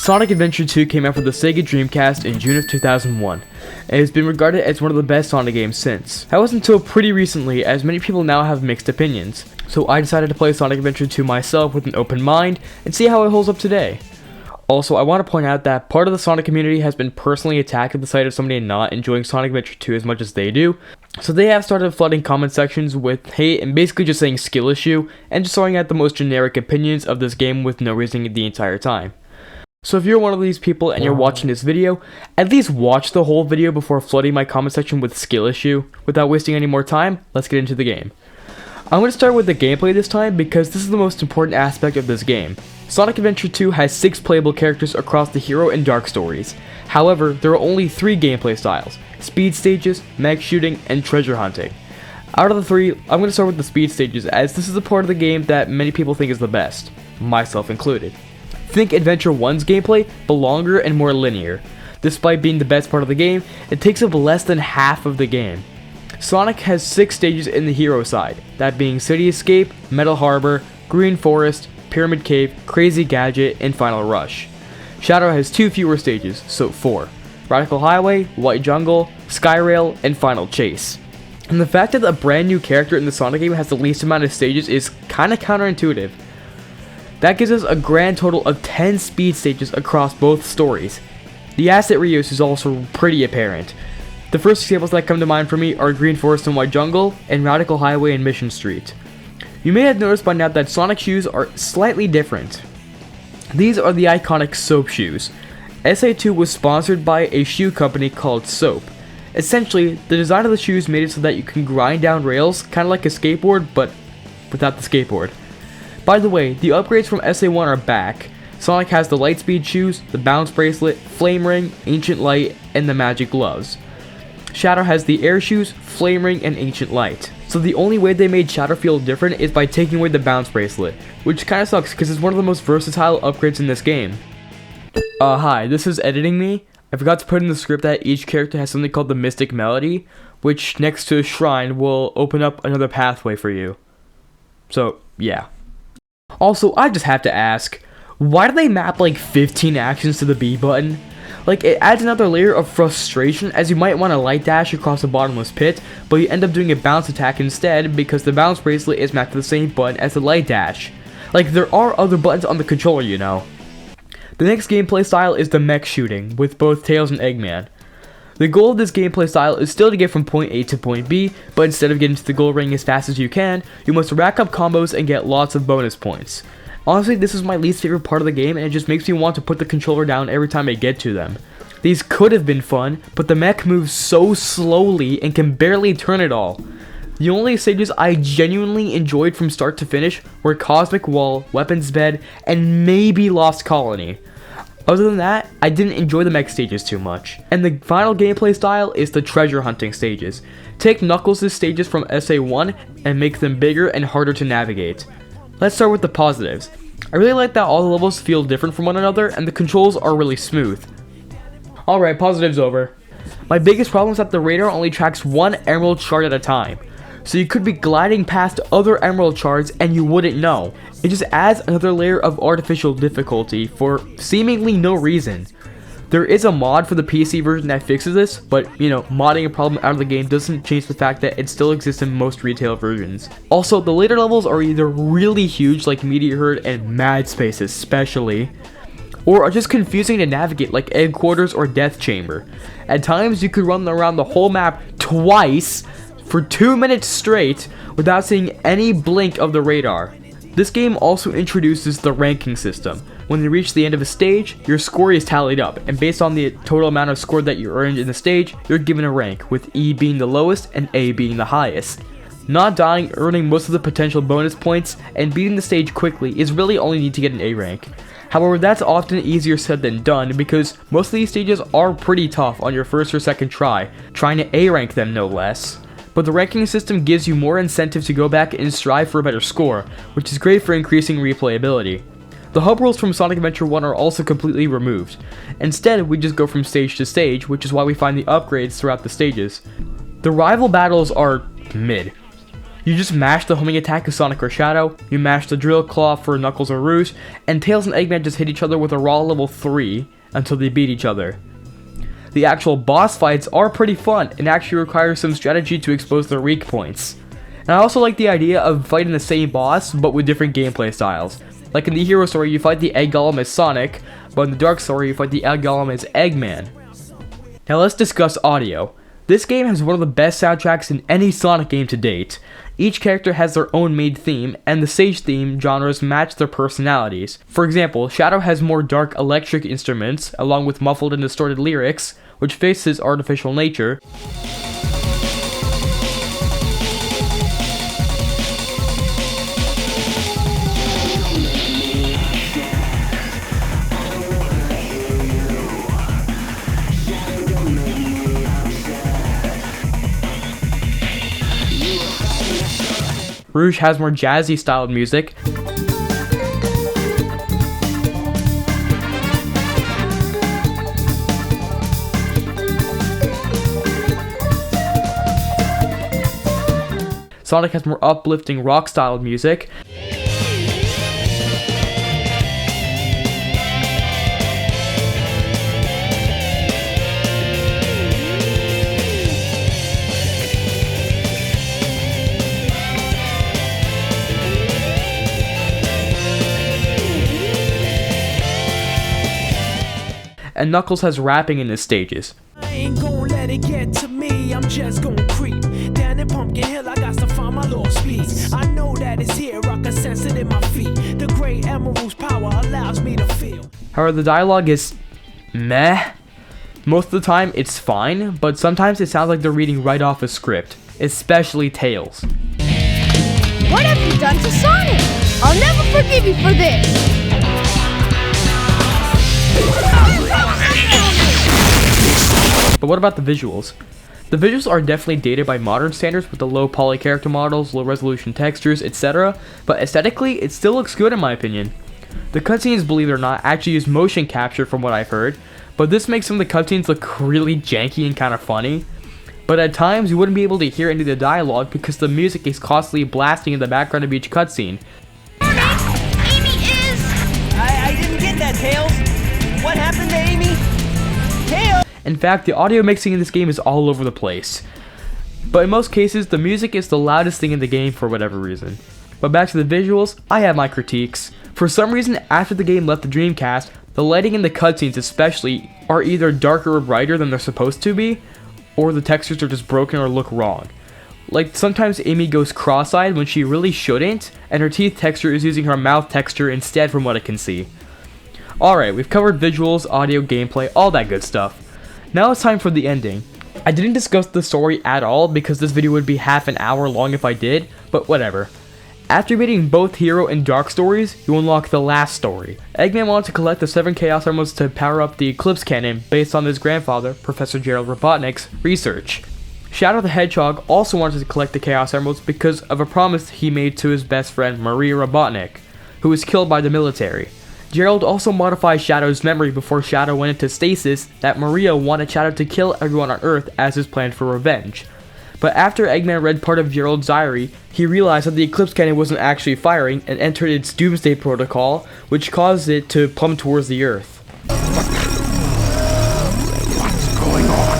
Sonic Adventure 2 came out for the Sega Dreamcast in June of 2001, and has been regarded as one of the best Sonic games since. That was until pretty recently, as many people now have mixed opinions, so I decided to play Sonic Adventure 2 myself with an open mind, and see how it holds up today. Also, I want to point out that part of the Sonic community has been personally attacked at the sight of somebody not enjoying Sonic Adventure 2 as much as they do, so they have started flooding comment sections with hate and basically just saying skill issue, and just throwing out the most generic opinions of this game with no reasoning the entire time. So if you're one of these people and you're watching this video, at least watch the whole video before flooding my comment section with skill issue. Without wasting any more time, let's get into the game. I'm going to start with the gameplay this time because this is the most important aspect of this game. Sonic Adventure 2 has 6 playable characters across the hero and dark stories. However, there are only 3 gameplay styles: speed stages, mech shooting, and treasure hunting. Out of the 3, I'm going to start with the speed stages, as this is the part of the game that many people think is the best, myself included. Think Adventure 1's gameplay, but longer and more linear. Despite being the best part of the game, it takes up less than half of the game. Sonic has 6 stages in the hero side, that being City Escape, Metal Harbor, Green Forest, Pyramid Cave, Crazy Gadget, and Final Rush. Shadow has 2 fewer stages, so 4. Radical Highway, White Jungle, Skyrail, and Final Chase. And the fact that a brand new character in the Sonic game has the least amount of stages is kinda counterintuitive. That gives us a grand total of 10 speed stages across both stories. The asset reuse is also pretty apparent. The first examples that come to mind for me are Green Forest and White Jungle, and Radical Highway and Mission Street. You may have noticed by now that Sonic shoes are slightly different. These are the iconic Soap shoes. SA2 was sponsored by a shoe company called Soap. Essentially, the design of the shoes made it so that you can grind down rails, kinda like a skateboard, but without the skateboard. By the way, the upgrades from SA1 are back. Sonic has the Lightspeed shoes, the Bounce Bracelet, Flame Ring, Ancient Light, and the Magic Gloves. Shadow has the Air Shoes, Flame Ring, and Ancient Light. So the only way they made Shadow feel different is by taking away the Bounce Bracelet, which kinda sucks because it's one of the most versatile upgrades in this game. Hi, this is editing me. I forgot to put in the script that each character has something called the Mystic Melody, which next to a shrine will open up another pathway for you. So, yeah. Also, I just have to ask, why do they map like 15 actions to the B button? Like, it adds another layer of frustration, as you might want to light dash across a bottomless pit, but you end up doing a bounce attack instead because the bounce bracelet is mapped to the same button as the light dash. Like, there are other buttons on the controller, you know. The next gameplay style is the mech shooting, with both Tails and Eggman. The goal of this gameplay style is still to get from point A to point B, but instead of getting to the goal ring as fast as you can, you must rack up combos and get lots of bonus points. Honestly, this is my least favorite part of the game, and it just makes me want to put the controller down every time I get to them. These could have been fun, but the mech moves so slowly and can barely turn it all. The only stages I genuinely enjoyed from start to finish were Cosmic Wall, Weapons Bed, and maybe Lost Colony. Other than that, I didn't enjoy the mech stages too much. And the final gameplay style is the treasure hunting stages. Take Knuckles' stages from SA1 and make them bigger and harder to navigate. Let's start with the positives. I really like that all the levels feel different from one another and the controls are really smooth. Alright, positives over. My biggest problem is that the radar only tracks 1 emerald shard at a time. So you could be gliding past other emerald shards and you wouldn't know. It just adds another layer of artificial difficulty for seemingly no reason. There is a mod for the PC version that fixes this, but you know, modding a problem out of the game doesn't change the fact that it still exists in most retail versions. Also, the later levels are either really huge like Meteor Herd and Mad Space especially, or are just confusing to navigate like Egg Quarters or Death Chamber. At times you could run around the whole map twice for 2 minutes straight without seeing any blink of the radar. This game also introduces the ranking system. When you reach the end of a stage, your score is tallied up, and based on the total amount of score that you earned in the stage, you're given a rank, with E being the lowest and A being the highest. Not dying, earning most of the potential bonus points, and beating the stage quickly is really all you need to get an A rank. However, that's often easier said than done because most of these stages are pretty tough on your first or second try, trying to A rank them no less. But the ranking system gives you more incentive to go back and strive for a better score, which is great for increasing replayability. The hub rules from Sonic Adventure 1 are also completely removed. Instead, we just go from stage to stage, which is why we find the upgrades throughout the stages. The rival battles are mid. You just mash the homing attack of Sonic or Shadow, you mash the drill claw for Knuckles or Rouge, and Tails and Eggman just hit each other with a raw level 3 until they beat each other. The actual boss fights are pretty fun and actually require some strategy to expose their weak points. And I also like the idea of fighting the same boss but with different gameplay styles. Like in the Hero story you fight the Egg Golem as Sonic, but in the Dark story you fight the Egg Golem as Eggman. Now let's discuss audio. This game has one of the best soundtracks in any Sonic game to date. Each character has their own made theme, and the stage theme genres match their personalities. For example, Shadow has more dark electric instruments, along with muffled and distorted lyrics, which fits his artificial nature. Rouge has more jazzy styled music. Sonic has more uplifting rock styled music. And Knuckles has rapping in his stages. I ain't gon' let it get to me, I'm just gon' creep down in Pumpkin Hill, I got to find my lost piece. I know that it's here, I can sense it in my feet. The great emerald's power allows me to feel. However, the dialogue is meh. Most of the time it's fine, but sometimes it sounds like they're reading right off a script, especially Tails. What have you done to Sonic? I'll never forgive you for this. But what about the visuals? The visuals are definitely dated by modern standards with the low poly character models, low resolution textures, etc. But aesthetically, it still looks good in my opinion. The cutscenes, believe it or not, actually use motion capture from what I've heard, but this makes some of the cutscenes look really janky and kind of funny. But at times, you wouldn't be able to hear any of the dialogue because the music is constantly blasting in the background of each cutscene. Amy is... I didn't get that, Tails. What happened to Amy? Tails! In fact, the audio mixing in this game is all over the place. But in most cases, the music is the loudest thing in the game for whatever reason. But back to the visuals, I have my critiques. For some reason, after the game left the Dreamcast, the lighting in the cutscenes especially are either darker or brighter than they're supposed to be, or the textures are just broken or look wrong. Like, sometimes Amy goes cross-eyed when she really shouldn't, and her teeth texture is using her mouth texture instead from what I can see. Alright, we've covered visuals, audio, gameplay, all that good stuff. Now it's time for the ending. I didn't discuss the story at all because this video would be half an hour long if I did, but whatever. After beating both Hero and Dark stories, you unlock the last story. Eggman wanted to collect the 7 Chaos Emeralds to power up the Eclipse Cannon based on his grandfather, Professor Gerald Robotnik's, research. Shadow the Hedgehog also wanted to collect the Chaos Emeralds because of a promise he made to his best friend Maria Robotnik, who was killed by the military. Gerald also modified Shadow's memory before Shadow went into stasis that Maria wanted Shadow to kill everyone on Earth as his plan for revenge. But after Eggman read part of Gerald's diary, he realized that the Eclipse Cannon wasn't actually firing and entered its Doomsday Protocol, which caused it to plummet towards the Earth. What's going on?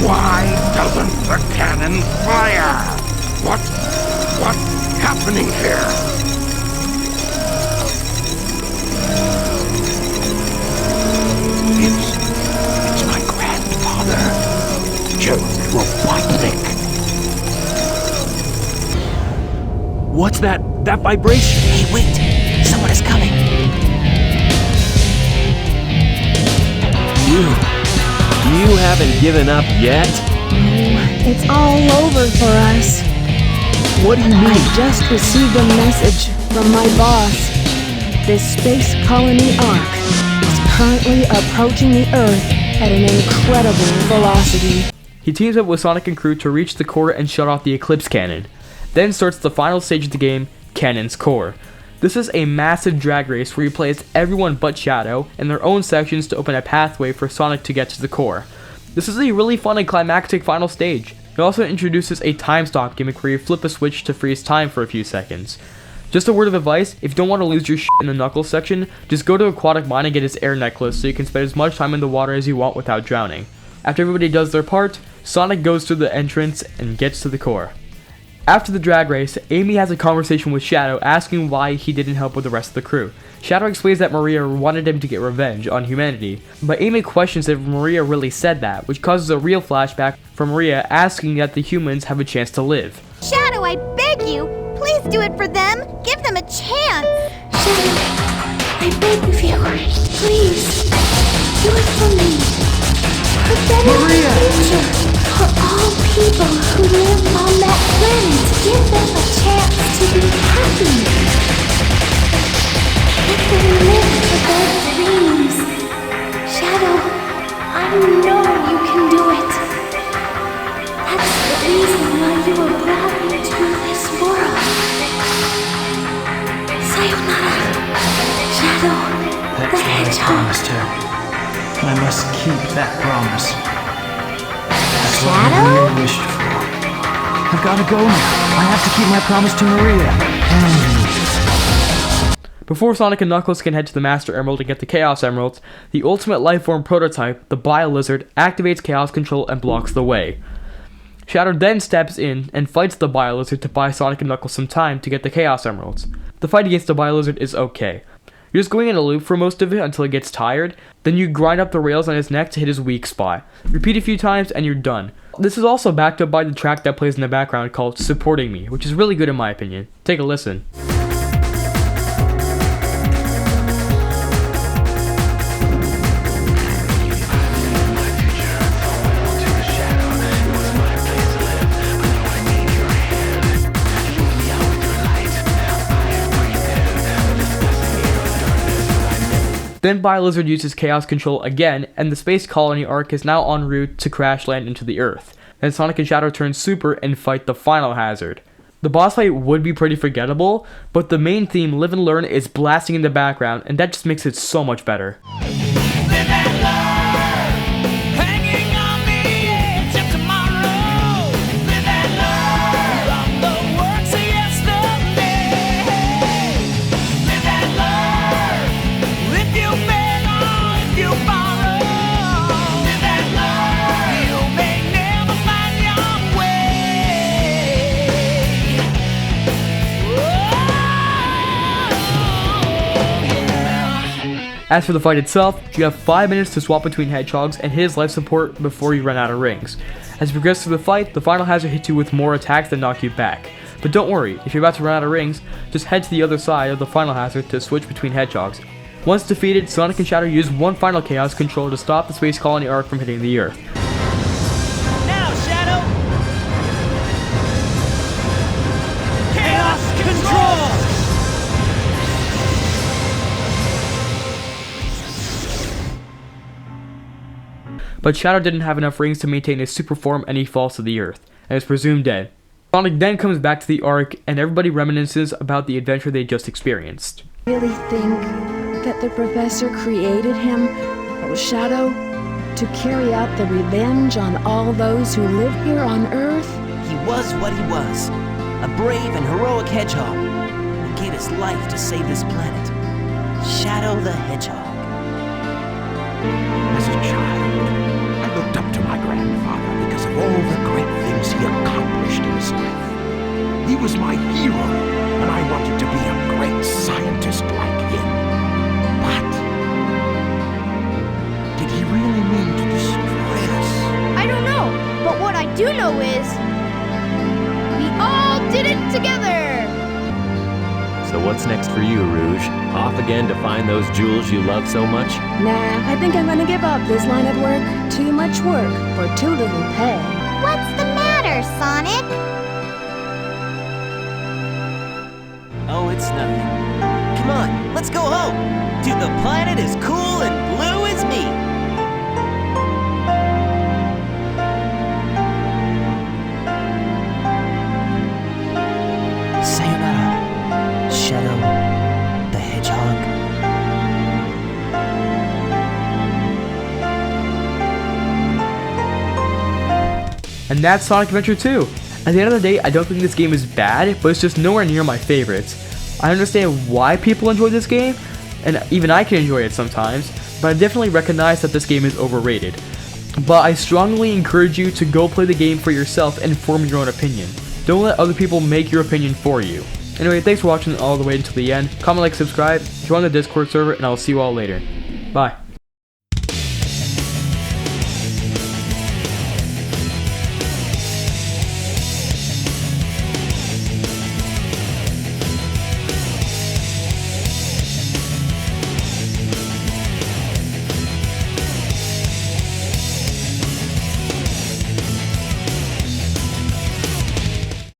Why doesn't the cannon fire? What's happening here? It's my grandfather, Gerald Robotnik. What's that vibration? Hey, wait! Someone is coming! You haven't given up yet? It's all over for us. What do you mean? I just received a message from my boss. This space colony Ark is currently approaching the Earth at an incredible velocity. He teams up with Sonic and crew to reach the core and shut off the Eclipse Cannon. Then starts the final stage of the game, Cannon's Core. This is a massive drag race where you play as everyone but Shadow in their own sections to open a pathway for Sonic to get to the core. This is a really fun and climactic final stage. It also introduces a time stop gimmick where you flip a switch to freeze time for a few seconds. Just a word of advice, if you don't want to lose your shit in the Knuckles section, just go to Aquatic Mine and get his air necklace so you can spend as much time in the water as you want without drowning. After everybody does their part, Sonic goes through the entrance and gets to the core. After the drag race, Amy has a conversation with Shadow asking why he didn't help with the rest of the crew. Shadow explains that Maria wanted him to get revenge on humanity, but Amy questions if Maria really said that, which causes a real flashback from Maria asking that the humans have a chance to live. Shadow, I beg you, please do it for them. Give them a chance. Shadow, I beg of you, please, do it for me. For better future, for all people who live on that planet, give them a chance to be happy. Let them live for their dreams. Shadow, I know you can do it. That's the reason why you were brought into this world. Sayonara, Shadow, That's the what I Hedgehog. promised her. And I must keep that promise. That's what Shadow? Maria wished for. I've got to go now. I have to keep my promise to Maria. Before Sonic and Knuckles can head to the Master Emerald to get the Chaos Emeralds, the ultimate lifeform prototype, the Bio-Lizard, activates Chaos Control and blocks the way. Shadow then steps in and fights the Bio-Lizard to buy Sonic and Knuckles some time to get the Chaos Emeralds. The fight against the Bio-Lizard is okay. You're just going in a loop for most of it until it gets tired, then you grind up the rails on his neck to hit his weak spot. Repeat a few times and you're done. This is also backed up by the track that plays in the background called Supporting Me, which is really good in my opinion. Take a listen. Then Bio-Lizard uses Chaos Control again, and the Space Colony arc is now en route to crash land into the Earth. Then Sonic and Shadow turn super and fight the final hazard. The boss fight would be pretty forgettable, but the main theme, Live and Learn, is blasting in the background, and that just makes it so much better. As for the fight itself, you have 5 minutes to swap between hedgehogs and hit his life support before you run out of rings. As you progress through the fight, the final hazard hits you with more attacks that knock you back. But don't worry, if you're about to run out of rings, just head to the other side of the final hazard to switch between hedgehogs. Once defeated, Sonic and Shadow use one final Chaos Control to stop the Space Colony arc from hitting the Earth. Now, Shadow! Chaos Control! But Shadow didn't have enough rings to maintain his super form and he falls to the Earth, and is presumed dead. Sonic then comes back to the Ark, and everybody reminisces about the adventure they just experienced. Really think that the professor created him, Shadow, to carry out the revenge on all those who live here on Earth? He was what he was, a brave and heroic hedgehog who gave his life to save this planet. Shadow the Hedgehog. As a child, I looked up to my grandfather because of all the great things he accomplished in his life. He was my hero, and I wanted to be a great scientist like him. But did he really mean to destroy us? I don't know, but what I do know is we all did it together. So what's next for you, Rouge? Off again to find those jewels you love so much? Nah, I think I'm gonna give up this line of work. Too much work for too little pay. What's the matter, Sonic? Oh, it's nothing. Come on, let's go home to the planet as cool and blue as me. Sayonara, Shadow the Hedgehog. And that's Sonic Adventure 2. At the end of the day, I don't think this game is bad, but it's just nowhere near my favorites. I understand why people enjoy this game, and even I can enjoy it sometimes, but I definitely recognize that this game is overrated. But I strongly encourage you to go play the game for yourself and form your own opinion. Don't let other people make your opinion for you. Anyway, thanks for watching all the way until the end. Comment, like, subscribe, join the Discord server, and I'll see you all later. Bye.